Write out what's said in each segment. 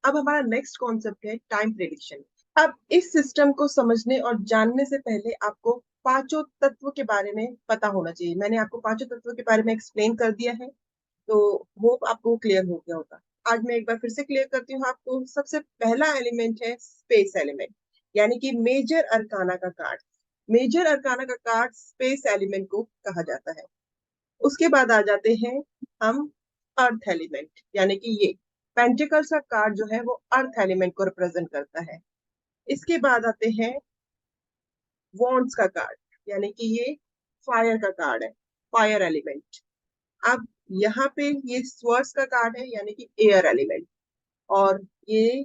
अब हमारा next concept है टाइम प्रेडिक्शन। अब इस सिस्टम को समझने और जानने से पहले आपको पांचों तत्व के बारे में पता होना चाहिए। मैंने आपको पांचों तत्व के बारे में एक्सप्लेन कर दिया है, तो वो आपको क्लियर हो गया होगा। आज मैं एक बार फिर से क्लियर करती हूँ आपको। सबसे पहला एलिमेंट है स्पेस एलिमेंट, यानी कि मेजर अरकाना का कार्ड। मेजर अरकाना का कार्ड स्पेस एलिमेंट को कहा जाता है। उसके बाद आ जाते हैं हम अर्थ एलिमेंट, यानी कि ये पेंटिकल्स का कार्ड जो है वो अर्थ एलिमेंट को रिप्रेजेंट करता है। इसके बाद आते हैं वॉन्ड्स का कार्ड, यानी कि ये फायर का कार्ड है, फायर एलिमेंट। अब यहाँ पे ये स्वर्ड्स का कार्ड है, यानी कि एयर एलिमेंट। और ये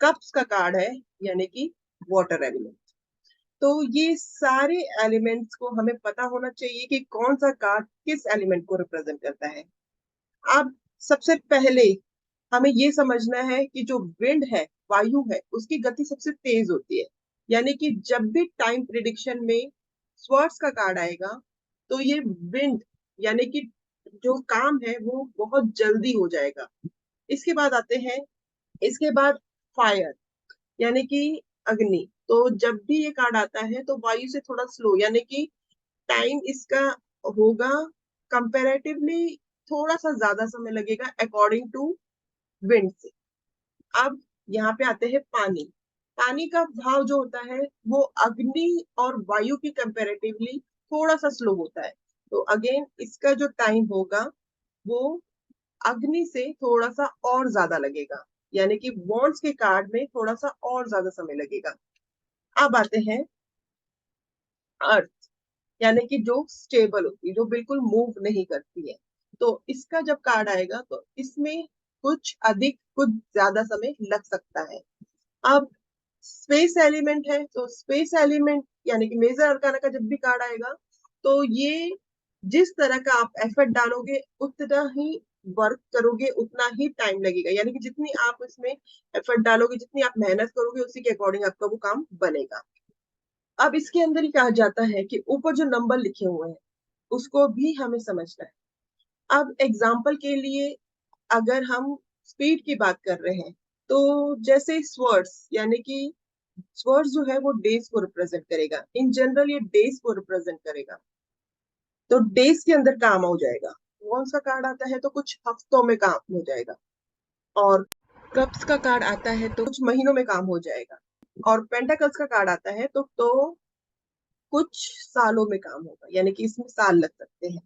कप्स का कार्ड है, यानी कि वाटर एलिमेंट। तो ये सारे एलिमेंट्स को हमें पता होना चाहिए कि कौन सा कार्ड किस एलिमेंट को रिप्रेजेंट करता है। अब सबसे पहले हमें ये समझना है कि जो विंड है, वायु है, उसकी गति सबसे तेज होती है। यानी कि जब भी टाइम प्रिडिक्शन में स्वर्ड्स का कार्ड आएगा तो ये विंड, यानी कि जो काम है वो बहुत जल्दी हो जाएगा। इसके बाद आते हैं, इसके बाद फायर, यानी कि अग्नि। तो जब भी ये कार्ड आता है तो वायु से थोड़ा स्लो, यानी कि टाइम इसका होगा कंपेरेटिवली थोड़ा सा ज्यादा समय लगेगा अकॉर्डिंग टू विंड से। अब यहाँ पे आते हैं पानी। पानी का भाव जो होता है वो अग्नि और वायु की कंपेरेटिवली थोड़ा सा स्लो होता है। तो अगेन इसका जो टाइम होगा वो अग्नि से थोड़ा सा और ज्यादा लगेगा, यानी कि वॉन्ड्स के कार्ड में थोड़ा सा और ज्यादा समय लगेगा। अब आते हैं अर्थ, यानी कि जो स्टेबल होती है, जो बिल्कुल मूव नहीं करती है। तो इसका जब कार्ड आएगा तो इसमें कुछ अधिक कुछ ज्यादा समय लग सकता है। अब स्पेस एलिमेंट है, तो स्पेस एलिमेंट यानी कि मेजर अरकाना का जब भी कार्ड आएगा तो ये जिस तरह का आप एफर्ट डालोगे उतना ही वर्क करोगे, उतना ही टाइम लगेगा। यानी कि जितनी आप इसमें एफर्ट डालोगे, जितनी आप मेहनत करोगे, उसी के अकॉर्डिंग आपका वो काम बनेगा। अब इसके अंदर ही कहा जाता है कि ऊपर जो नंबर लिखे हुए हैं उसको भी हमें समझना है। अब एग्जाम्पल के लिए अगर हम स्पीड की बात कर रहे हैं तो जैसे स्वर्ड्स, यानी कि स्वर्ड्स जो है वो डेज को रिप्रेजेंट करेगा। इन जनरल ये डेज को रिप्रेजेंट करेगा, तो डेज के अंदर काम हो जाएगा। कौन सा कार्ड आता है तो कुछ हफ्तों में काम हो जाएगा। और कप्स का कार्ड आता है तो कुछ महीनों में काम हो जाएगा। और पेंटाकल्स का कार्ड आता है तो कुछ सालों में काम होगा, यानी कि इसमें साल लग सकते हैं।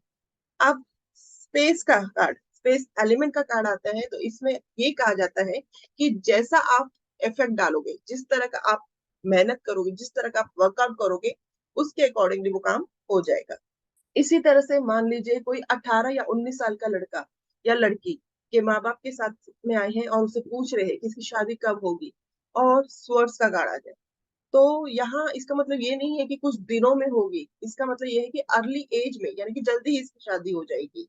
अब स्पेस का कार्ड, स्पेस एलिमेंट का कार्ड आता है तो इसमें ये कहा जाता है कि जैसा आप इफेक्ट डालोगे, जिस तरह का आप मेहनत करोगे, जिस तरह का आप वर्कआउट करोगे, उसके अकॉर्डिंगली वो काम हो जाएगा। इसी तरह से मान लीजिए कोई 18 या 19 साल का लड़का या लड़की के माँ बाप के साथ में आए हैं और उसे पूछ रहे हैं कि इसकी शादी कब होगी, और स्वर्ड्स का कार्ड आ जाए तो यहाँ इसका मतलब ये नहीं है कि कुछ दिनों में होगी, इसका मतलब ये है कि अर्ली एज में, यानी कि जल्दी ही इसकी शादी हो जाएगी।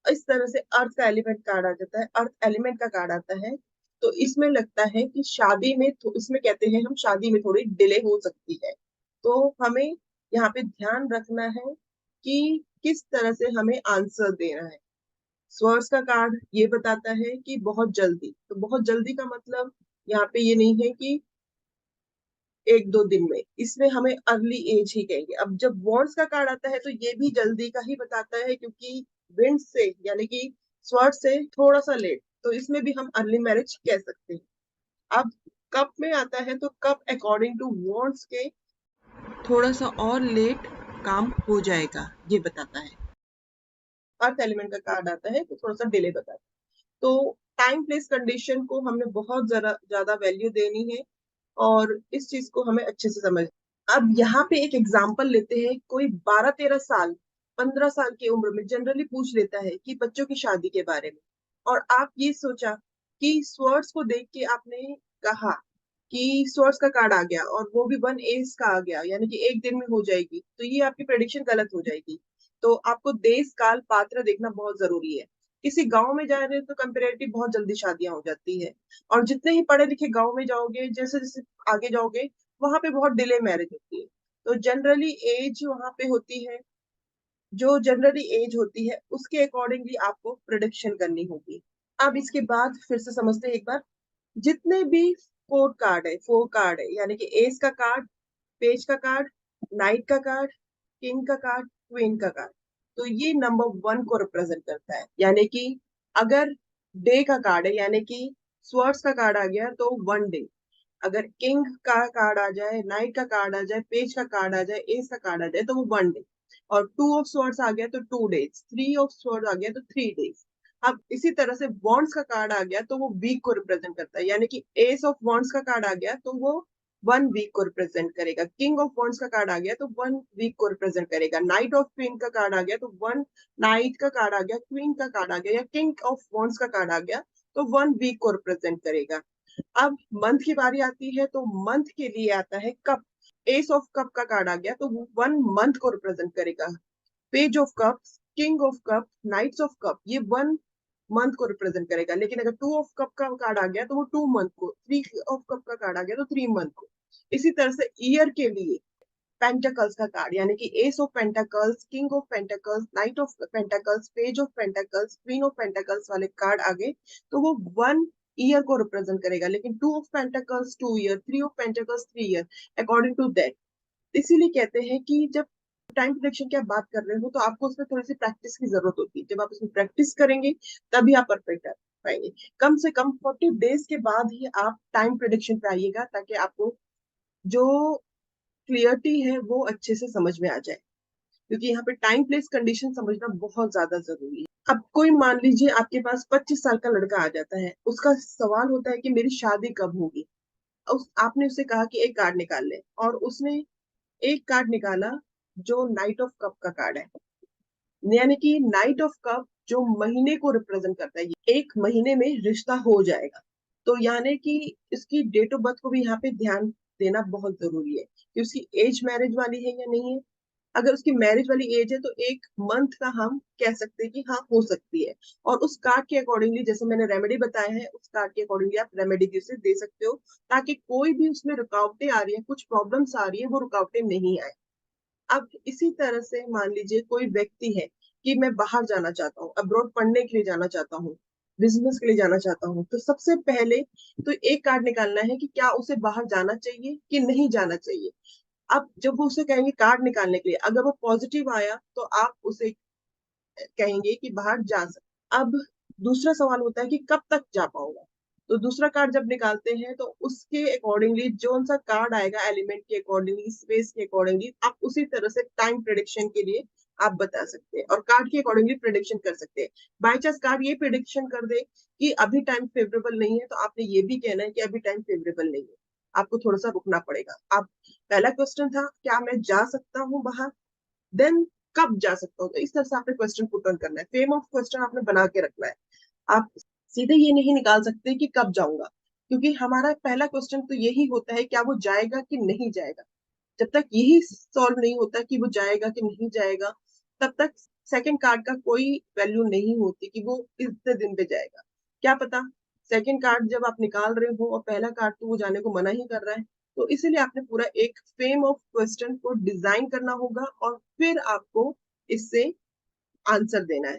इस तरह से अर्थ का एलिमेंट कार्ड आ जाता है, अर्थ एलिमेंट का कार्ड आता है तो इसमें लगता है कि शादी में इसमें कहते हैं हम शादी में थोड़ी डिले हो सकती है। तो हमें यहाँ पे ध्यान रखना है कि किस तरह से हमें आंसर देना है। स्वर्स का कार्ड ये बताता है कि बहुत जल्दी, तो बहुत जल्दी का मतलब यहाँ पे ये नहीं है कि एक दो दिन में, इसमें हमें अर्ली एज ही कहेंगे। अब जब वॉन्ड्स का कार्ड आता है तो ये भी जल्दी का ही बताता है, क्योंकि विंड से यानी कि स्वर्ड से थोड़ा सा लेट, तो इसमें भी हम अर्ली मैरिज कह सकते हैं। अब कप में आता है तो कप अकॉर्डिंग टू वॉन्ड्स के थोड़ा सा और लेट काम हो जाएगा, ये बताता है। अर्थ एलिमेंट का कार्ड आता है तो थोड़ा सा डिले बताता है। तो टाइम प्लेस कंडीशन को हमने बहुत जरा ज्यादा वैल्यू देनी है और इस चीज को हमें अच्छे से समझ। अब यहाँ पे एक एग्जाम्पल लेते हैं। कोई 12-13 साल, 15 साल की उम्र में जनरली पूछ लेता है कि बच्चों की शादी के बारे में, और आप ये सोचा कि स्वर्ड्स को देख के आपने कहा कि स्वर्ड्स का कार्ड आ गया और वो भी 1 एज का आ गया, यानी कि एक दिन में हो जाएगी, तो ये आपकी प्रेडिक्शन गलत हो जाएगी। तो आपको देश काल पात्र देखना बहुत जरूरी है। किसी गांव में जा रहे हो तो कंपेरेटिव बहुत जल्दी शादियां हो जाती है, और जितने ही पढ़े लिखे गांव में जाओगे, जैसे जैसे आगे जाओगे, वहां पे बहुत डिले मैरिज होती है। तो जनरली एज वहां पे होती है, जो जनरली एज होती है उसके अकॉर्डिंगली आपको प्रिडिक्शन करनी होगी। अब इसके बाद फिर से समझते हैं एक बार। जितने भी फोर कार्ड है, यानी कि एस का कार्ड, पेज का कार्ड, नाइट का कार्ड, किंग का कार्ड, क्वीन का कार्ड, तो ये नंबर वन को रिप्रेजेंट करता है। यानी कि अगर डे का कार्ड है, यानी कि स्वर्ड्स का कार्ड आ गया तो वन डे। अगर किंग का कार्ड आ जाए, नाइट का कार्ड आ जाए, पेज का कार्ड आ जाए, एस का कार्ड आ जाए, तो वो वन डे। और टू ऑफ स्वर्ड्स आ गया तो 2 डेज, थ्री ऑफ स्वर्ड्स आ गया तो 3 डेज। अब इसी तरह से वॉन्ड्स का कार्ड आ गया तो वो वीक को रिप्रेजेंट करता है, यानी कि एस ऑफ वॉन्ड्स का कार्ड आ गया तो वो 1 वीक को रिप्रेजेंट करेगा। किंग ऑफ वॉन्ड्स का कार्ड आ गया तो 1 वीक को रिप्रेजेंट करेगा। नाइट ऑफ क्वीन का कार्ड आ गया तो वन नाइट का कार्ड आ गया, क्वीन का कार्ड आ गया, या किंग ऑफ वॉन्ड्स का कार्ड आ गया तो 1 वीक को रिप्रेजेंट करेगा। अब मंथ की बारी आती है तो मंथ के लिए आता है कप। एस ऑफ कप का कार्ड आ गया तो वो 1 मंथ को रिप्रेजेंट करेगा। Page of cups, king of cup, knights of cup, ये 1 मंथ को रिप्रेजेंट करेगा। लेकिन अगर टू ऑफ कप का कार्ड आ गया तो वो 2 मंथ को, थ्री ऑफ कप का कार्ड आ गया तो 3 मंथ को। इसी तरह से ईयर के लिए पेंटाकल्स का कार्ड, यानी कि S of pentacles, king of pentacles, night of pentacles, page of pentacles, queen of pentacles वाले कार्ड आ गए तो वो 1 ईयर को रिप्रेजेंट करेगा। लेकिन 2 of pentacles 2 year, 3 of pentacles 3 year, according to that. इसीलिए कहते हैं कि जब टाइम प्रोडिक्शन की आप बात कर रहे हो तो आपको उसमें थोड़ी सी प्रैक्टिस की जरूरत होती है। जब आप उसमें प्रैक्टिस करेंगे तभी आप परफेक्ट कर पाएंगे। कम से कम 40 डेज के बाद ही आप टाइम प्रोडिक्शन पे आइएगा, ताकि आपको जो क्लियरिटी है वो अच्छे से समझ में आ जाए। क्योंकि यहाँ पे टाइम प्लेस कंडीशन समझना बहुत ज्यादा जरूरी है। अब कोई मान लीजिए आपके पास 25 साल का लड़का आ जाता है, उसका सवाल होता है कि मेरी शादी कब होगी। आपने उससे कहा कि एक कार्ड निकाल ले, और उसने एक कार्ड निकाला जो नाइट ऑफ कप का कार्ड है। यानी कि नाइट ऑफ कप जो महीने को रिप्रेजेंट करता है, एक महीने में रिश्ता हो जाएगा। तो यानी कि इसकी डेट ऑफ बर्थ को भी यहाँ पे ध्यान देना बहुत जरूरी है कि उसकी एज मैरिज वाली है या नहीं है। अगर उसकी मैरिज वाली एज है तो 1 मंथ का हम कह सकते हैं कि हाँ हो सकती है। और उस कार्ड के अकॉर्डिंगली, जैसे मैंने रेमेडी बताया है, उस कार्ड के अकॉर्डिंगली आप रेमेडी भी उसे दे सकते हो, ताकि कोई भी उसमें रुकावटें आ रही है, कुछ प्रॉब्लम्स आ रही है, वो रुकावटें नहीं आए। अब इसी तरह से मान लीजिए कोई व्यक्ति है कि मैं बाहर जाना चाहता हूँ, अब्रॉड पढ़ने के लिए जाना चाहता हूँ, बिजनेस के लिए जाना चाहता हूँ, तो सबसे पहले तो एक कार्ड निकालना है कि क्या उसे बाहर जाना चाहिए कि नहीं जाना चाहिए। अब जब वो उसे कहेंगे कार्ड निकालने के लिए, अगर वो पॉजिटिव आया तो आप उसे कहेंगे कि बाहर जा सकते। अब दूसरा सवाल होता है कि कब तक जा पाऊंगा। तो दूसरा कार्ड जब निकालते हैं तो उसके अकॉर्डिंगली जो सा कार्ड आएगा, एलिमेंट के अकॉर्डिंगली, स्पेस के अकॉर्डिंगली, आप उसी तरह से टाइम प्रिडिक्शन के लिए आप बता सकते हैं और कार्ड के अकॉर्डिंगली प्रिडिक्शन कर सकते हैं। बाई चांस कार्ड ये प्रिडिक्शन कर दे कि अभी टाइम फेवरेबल नहीं है, तो आपने ये भी कहना है कि अभी टाइम फेवरेबल नहीं है, आपको थोड़ा सा रुकना पड़ेगा। आप, पहला क्वेश्चन था क्या मैं जा सकता हूँ बाहर, देन कब जा सकता हूँ। तो इस तरह से आपने क्वेश्चन पुट ऑन करना है, फ्रेम ऑफ क्वेश्चन आपने बना के रखना है। आप सीधे ये नहीं निकाल सकते कि कब जाऊंगा, क्योंकि हमारा पहला क्वेश्चन तो यही होता है क्या वो जाएगा कि नहीं जाएगा। जब तक यही सॉल्व नहीं होता कि वो जाएगा कि नहीं जाएगा, तब तक सेकंड कार्ड का कोई वैल्यू नहीं होती कि वो इतने दिन पे जाएगा। क्या पता सेकंड कार्ड जब आप निकाल रहे हो और पहला कार्ड तो वो जाने को मना ही कर रहा है। तो इसीलिए आपने पूरा एक फ्रेम ऑफ क्वेश्चन को डिजाइन करना होगा और फिर आपको इससे आंसर देना है।